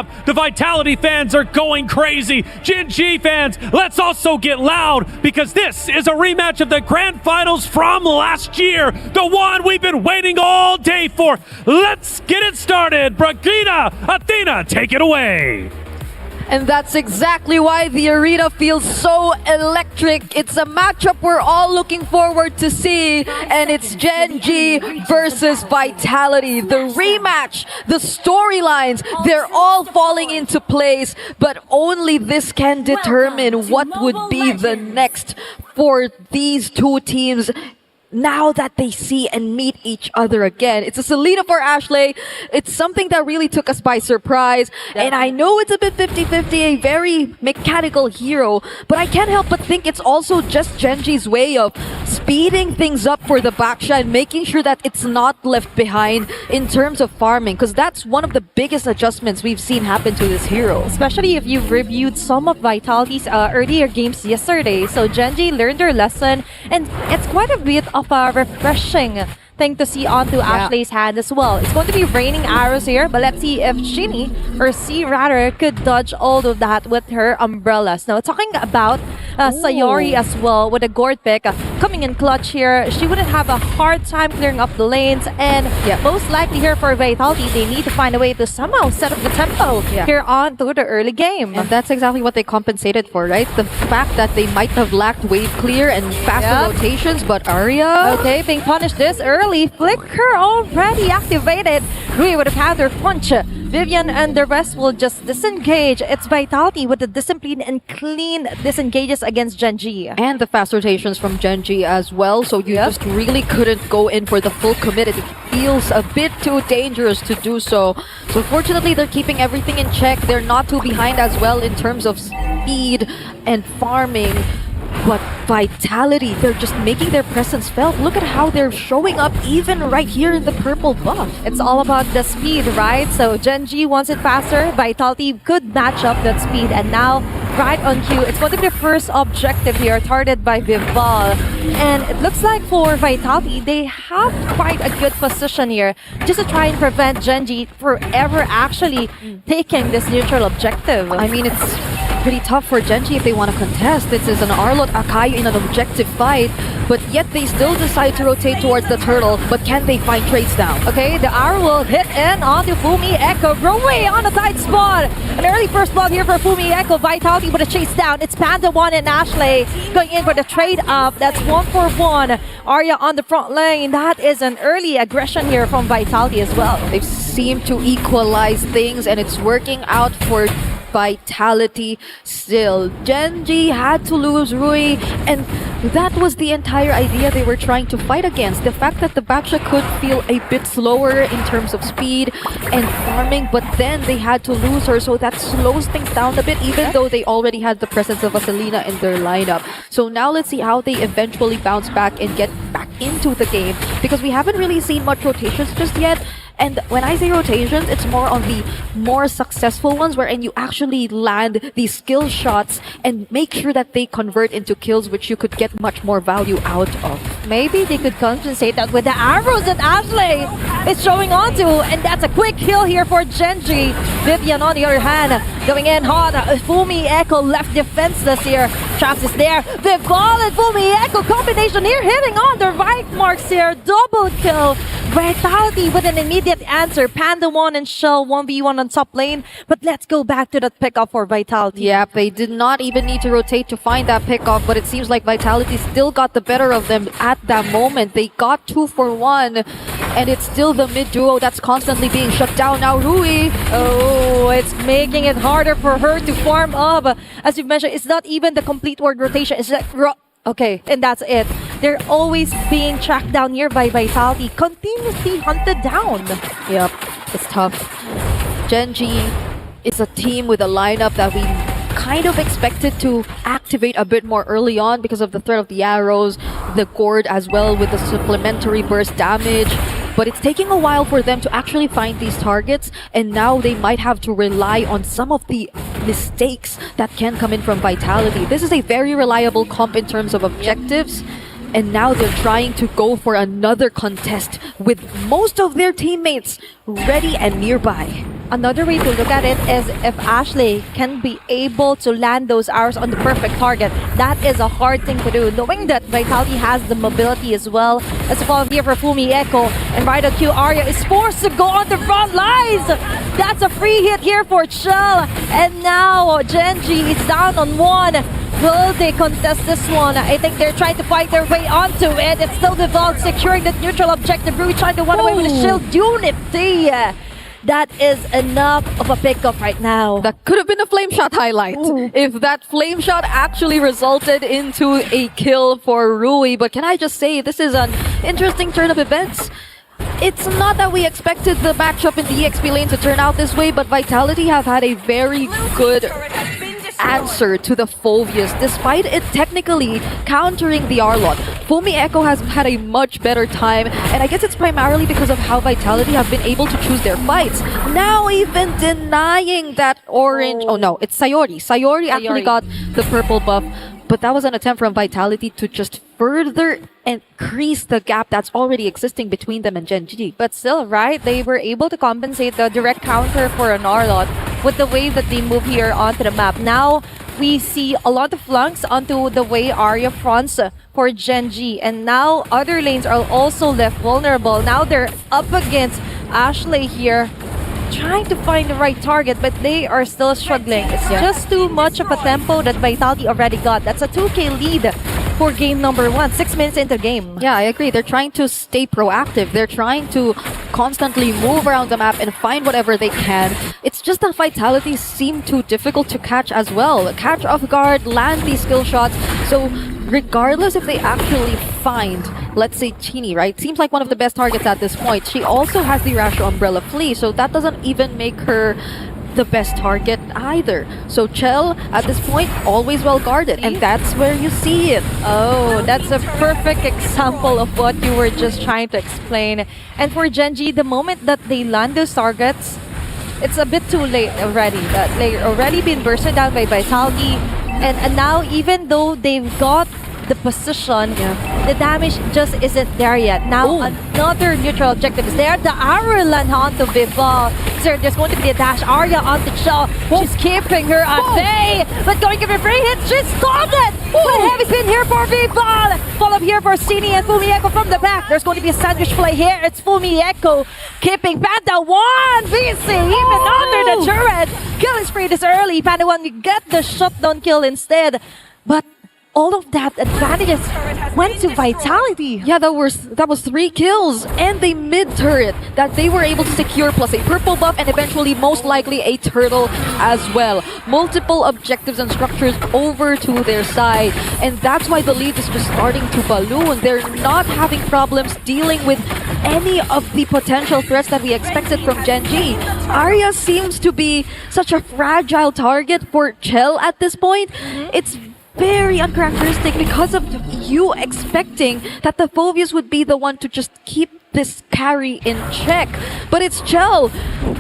The Vitality fans are going crazy. Gen.G fans, let's also get loud because this is a rematch of the grand finals from last year. The one we've been waiting all day for. Let's get it started. Bragina, Athena, take it away. And that's exactly why the arena feels so electric. It's a matchup we're all looking forward to see. And it's Gen.G versus Vitality. The rematch, the storylines, they're all falling into place. But only this can determine what would be the next for these two teams now that they see and meet each other again. It's a Selena for Ashley. It's something that really took us by surprise. And I know it's a bit 50-50, a very mechanical hero, but I can't help but think it's also just Gen.G's way of speeding things up for the Baksha and making sure that it's not left behind in terms of farming, because that's one of the biggest adjustments we've seen happen to this hero. Especially if you've reviewed some of Vitality's earlier games yesterday. So Gen.G learned their lesson, and it's quite a bit of a refreshing thing to see onto Ashley's hand as well. It's going to be raining arrows here, but let's see if Shinny, or C rather, could dodge all of that with her umbrellas. Now, talking about Sayori as well, with a gourd pick coming in clutch here, she wouldn't have a hard time clearing up the lanes, and most likely here for Vitality, they need to find a way to somehow set up the tempo here on to the early game. And that's exactly what they compensated for, right? The fact that they might have lacked wave clear and faster rotations, but Arya... Okay, being punished this early. Flicker already activated. Rui with a counter punch. Vivian and the rest will just disengage. It's Vitality with the discipline and clean disengages against Gen.G. And the fast rotations from Gen.G as well, so you just really couldn't go in for the full commit. It feels a bit too dangerous to do so. So fortunately, they're keeping everything in check. They're not too behind as well in terms of speed and farming. But Vitality, they're just making their presence felt. Look at how they're showing up even right here in the purple buff. It's all about the speed, right? So Gen.G wants it faster. Vitality could match up that speed. And now, right on cue, it's going to be the first objective here, targeted by Vival. And it looks like for Vitality, they have quite a good position here just to try and prevent Gen.G forever actually taking this neutral objective. I mean, it's pretty tough for Gen.G if they want to contest. This is an Arlot Akai in an objective fight, but yet they still decide to rotate towards the turtle. But can they find trades down? Okay, the arrow will hit in onto Fumi Echo. Rowe on a tight spot. An early first blood here for Fumi Echo. Vitality with a chase down. It's Panda 1 and Ashley going in for the trade up. That's 1-for-1. Arya on the front lane. That is an early aggression here from Vitality as well. They seem to equalize things, and it's working out for Vitality still. Gen.G had to lose Rui, and that was the entire idea they were trying to fight against. The fact that the Baksha could feel a bit slower in terms of speed and farming, but then they had to lose her, so that slows things down a bit, even though they already had the presence of a Selena in their lineup. So now let's see how they eventually bounce back and get back into the game, because we haven't really seen much rotations just yet. And when I say rotations, it's more on the more successful ones wherein you actually land these skill shots and make sure that they convert into kills, which you could get much more value out of. Maybe they could compensate that with the arrows that Ashley is showing onto, and that's a quick kill here for Gen.G. Vivian on the other hand, going in hard. Fumi Echo left defenseless here. Traps is there. Vival and Fumi Echo combination here, hitting on the right marks here. Double kill. Vitality with an immediate answer. Panda 1 and Shell 1v1 on top lane. But let's go back to that pickup for Vitality. Yeah, they did not even need to rotate to find that pickoff, but it seems like Vitality still got the better of them at that moment. They got 2-for-1, and it's still the mid duo that's constantly being shut down. Now Rui. Oh, it's making it harder for her to farm up. As you've mentioned, it's not even the complete word rotation. It's like, okay, and that's it. They're always being tracked down here by Vitality, continuously hunted down. Yep, it's tough. Gen.G is a team with a lineup that we kind of expected to activate a bit more early on because of the threat of the arrows, the gourd as well with the supplementary burst damage. But it's taking a while for them to actually find these targets, and now they might have to rely on some of the mistakes that can come in from Vitality. This is a very reliable comp in terms of objectives, and now they're trying to go for another contest with most of their teammates ready and nearby. another way to look at it is if Ashley can be able to land those arrows on the perfect target. That is a hard thing to do, knowing that Vitality has the mobility as well. As a follow here for Fumi Echo, and right on cue, Arya is forced to go on the front lines. That's a free hit here for Chell, and now Gen.G is down on one. Will they contest this one? I think they're trying to fight their way onto it. It's still the Vault securing the neutral objective. Rui trying to run away with the shield unity. That is enough of a pickup right now. That could have been a flame shot highlight if that flame shot actually resulted into a kill for Rui. But can I just say, this is an interesting turn of events. It's not that we expected the matchup in the EXP lane to turn out this way, but Vitality have had a very good answer to the Phoveus, despite it technically countering the Arlot. Fumi Echo has had a much better time, and I guess it's primarily because of how Vitality have been able to choose their fights. Now even denying that orange... Oh no, it's Sayori. Sayori actually got the purple buff, but that was an attempt from Vitality to just further increase the gap that's already existing between them and Gen.G. But still, right, they were able to compensate the direct counter for an Arlot with the way that they move here onto the map. Now, we see a lot of flanks onto the way Arya fronts for Gen.G. And now, other lanes are also left vulnerable. Now, they're up against Ashley here, trying to find the right target, but they are still struggling. It's just too much of a tempo that Vitality already got. That's a 2K lead for game number 1, 6 minutes into the game. Yeah, I agree. They're trying to stay proactive. They're trying to constantly move around the map and find whatever they can. It's just that Vitality seem too difficult to catch as well. Catch off guard, land these skill shots. So regardless if they actually find, let's say, Chini, right? Seems like one of the best targets at this point. She also has the Rasho Umbrella Flea, so that doesn't even make her the best target either. So Chell, at this point, always well guarded, and that's where you see it. Oh, that's a perfect example of what you were just trying to explain. And for Gen.G, the moment that they land those targets, it's a bit too late already. They've already been bursted down by Vitality, and now even though they've got the position, the damage just isn't there yet. Now another neutral objective is there. The arrow land onto Viva. So there's going to be a dash. Arya onto Chell. She's keeping her at bay, but going to give her free hit. She's got it. But a heavy spin here for Viva. Follow up here for Cini and Fumi Echo from the back. There's going to be a sandwich play here. It's Fumi Echo keeping Panda 1 VC even under the turret. Killing spree this early. Panda 1, you get the shutdown kill instead. But all of that advantages went to Vitality. Yeah, that was 3 kills and the mid turret that they were able to secure, plus a purple buff and eventually most likely a turtle as well. Multiple objectives and structures over to their side, and that's why the lead is just starting to balloon. They're not having problems dealing with any of the potential threats that we expected from Gen.G. Arya seems to be such a fragile target for Chell at this point. It's very uncharacteristic because of you expecting that the Phoveus would be the one to just keep this carry in check. But it's Chell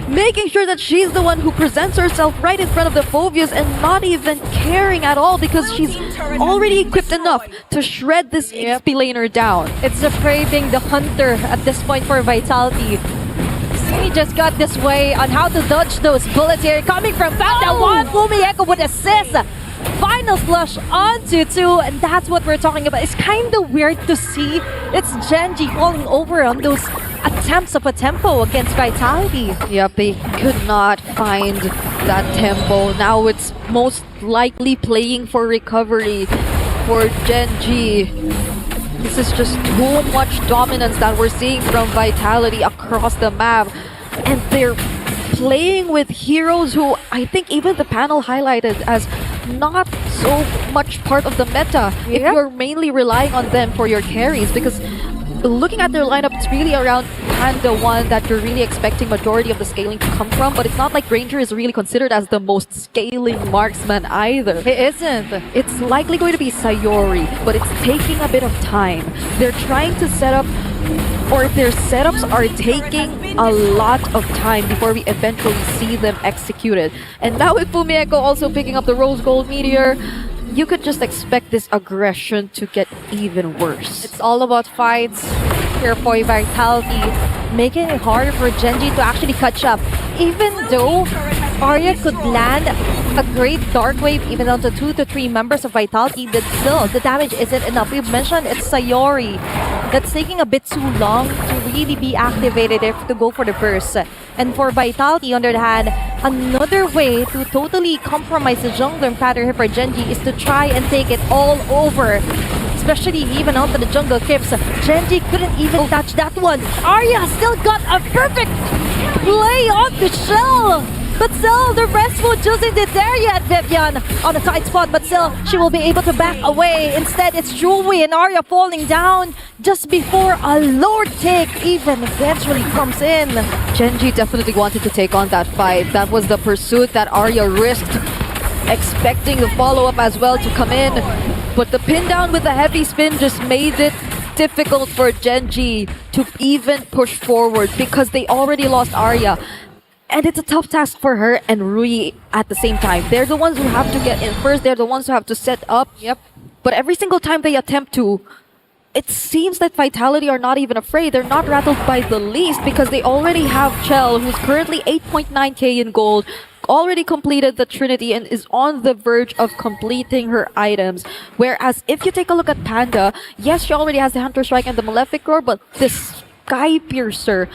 making sure that she's the one who presents herself right in front of the Phoveus and not even caring at all because she's already equipped enough to shred this XP laner down. It's the Prey being the hunter at this point for Vitality. He just got this way on how to dodge those bullets here. Coming from Panda 1, Fumi Echo with assist. Final flush onto 2, and that's what we're talking about. It's kind of weird to see it's Gen.G falling over on those attempts of a tempo against Vitality. Yep, they could not find that tempo. Now it's most likely playing for recovery for Gen.G. This is just too much dominance that we're seeing from Vitality across the map, and they're playing with heroes who I think even the panel highlighted as not so much part of the meta if you're mainly relying on them for your carries, because looking at their lineup, it's really around Panda 1 that you're really expecting majority of the scaling to come from, but it's not like Ranger is really considered as the most scaling marksman either. It isn't. It's likely going to be Sayori, but it's taking a bit of time. They're trying to set up, or their setups are taking a lot of time before we eventually see them executed. And now with Fumi Echo also picking up the Rose Gold Meteor, you could just expect this aggression to get even worse. It's all about fights here for Vitality. making it harder for Gen.G to actually catch up. Even though Arya could land a great Dark Wave even down to 2 to 3 members of Vitality, but still, the damage isn't enough. We've mentioned it's Sayori that's taking a bit too long to really be activated if to go for the burst. And for Vitality, on the other hand, another way to totally compromise the jungler pattern here for Gen.G is to try and take it all over. Especially even onto the jungle creeps. Gen.G couldn't even touch that one. Arya still got a perfect play on the shell. But still, the rest will just isn't there yet, Vivian, on a tight spot. But still, she will be able to back away. Instead, it's Jewelry and Arya falling down just before a Lord take even eventually comes in. Gen.G definitely wanted to take on that fight. That was the pursuit that Arya risked, expecting the follow-up as well to come in. But the pin down with the heavy spin just made it difficult for Gen.G to even push forward because they already lost Arya. And it's a tough task for her and Rui at the same time. They're the ones who have to get in first. They're the ones who have to set up. Yep. But every single time they attempt to, it seems that Vitality are not even afraid. They're not rattled by the least because they already have Chell, who's currently 8.9k in gold, already completed the Trinity and is on the verge of completing her items. Whereas if you take a look at Panda, yes, she already has the Hunter Strike and the Malefic Roar, but this Sky Piercer,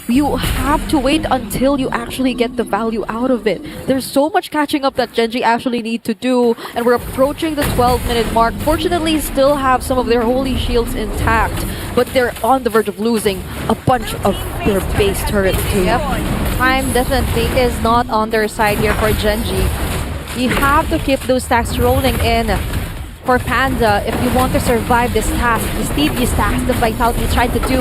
you have to wait until you actually get the value out of it. There's so much catching up that Gen.G actually need to do, and we're approaching the 12-minute mark. Fortunately, still have some of their holy shields intact, but they're on the verge of losing a bunch of their base turrets too. Yep. Time definitely is not on their side here for Gen.G. You have to keep those stacks rolling in for Panda if you want to survive this task, this tedious task that Vitality is trying to do.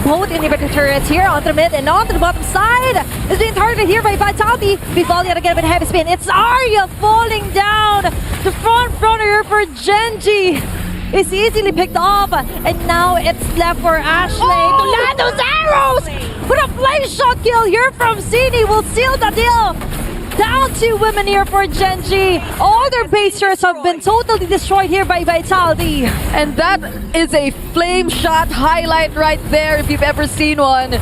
Both inhibitor turrets here onto the mid and onto the bottom side is being targeted here by Vitality. Vivaldi yet again with heavy spin. It's Arya falling down. The front runner for Gen.G is easily picked off, and now it's left for Ashley to land those arrows. But a flame shot kill here from Zini will seal the deal. Down 2 women here for Gen.G. All their base turrets have been totally destroyed here by Vitality. And that is a flame shot highlight right there if you've ever seen one.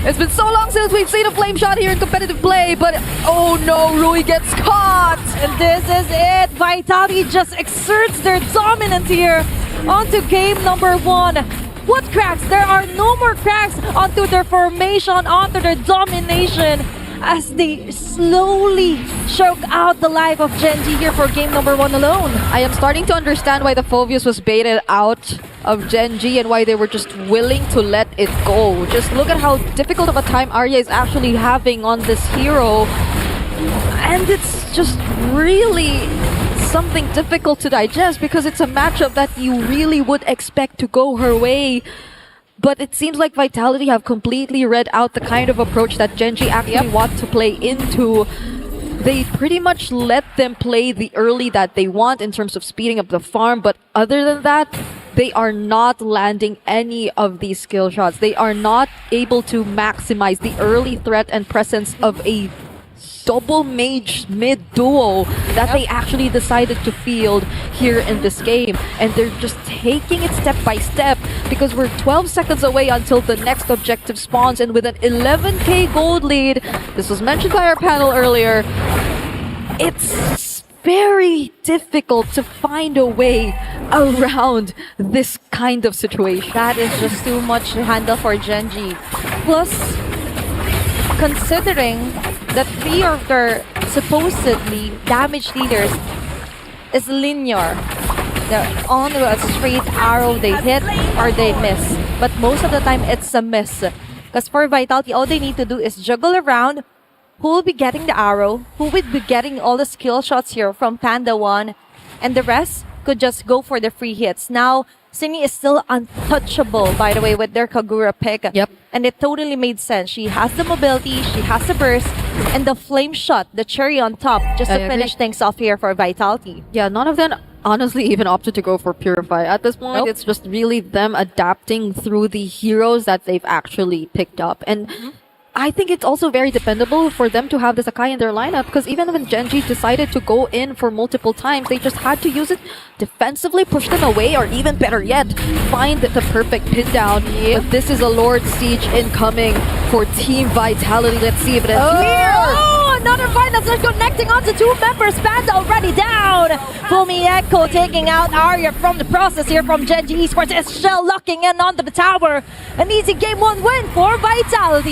It's been so long since we've seen a flame shot here in competitive play, but oh no, Rui gets caught. And this is it. Vitality just exerts their dominance here onto game number 1. What cracks? There are no more cracks onto their formation, onto their domination, as they slowly choke out the life of Gen.G here for game number 1 alone. I am starting to understand why the Phoveus was baited out of Gen.G and why they were just willing to let it go. Just look at how difficult of a time Arya is actually having on this hero. And it's just really something difficult to digest because it's a matchup that you really would expect to go her way. But it seems like Vitality have completely read out the kind of approach that Gen.G actually want to play into. They pretty much let them play the early that they want in terms of speeding up the farm, but other than that, they are not landing any of these skill shots. They are not able to maximize the early threat and presence of a double mage mid duo that they actually decided to field here in this game, and they're just taking it step by step because we're 12 seconds away until the next objective spawns, and with an 11k gold lead, this was mentioned by our panel earlier, it's very difficult to find a way around this kind of situation. That is just too much to handle for Gen.G. Plus, considering that 3 of their supposedly damage leaders is linear. They're on a straight arrow, they hit or they miss. But most of the time, it's a miss. Because for Vitality, all they need to do is juggle around who will be getting the arrow, who will be getting all the skill shots here from Panda 1, and the rest could just go for the free hits. Now, Sini is still untouchable, by the way, with their Kagura pick. Yep. And it totally made sense. She has the mobility, she has the burst, and the flame shot, the cherry on top, just to finish things off here for Vitality. Yeah, none of them honestly even opted to go for Purify. At this point, it's just really them adapting through the heroes that they've actually picked up. And I think it's also very dependable for them to have the Sakai in their lineup, because even when Gen.G decided to go in for multiple times, they just had to use it defensively, push them away, or even better yet, find the perfect pin down. But this is a Lord Siege incoming for Team Vitality. Let's see if it is here. Oh, another fight that's not connecting onto two members. Panda already down. Fumi Echo taking out Arya from the process here from Gen.G Esports. Is Shell locking in onto the tower. An easy game 1 win for Vitality.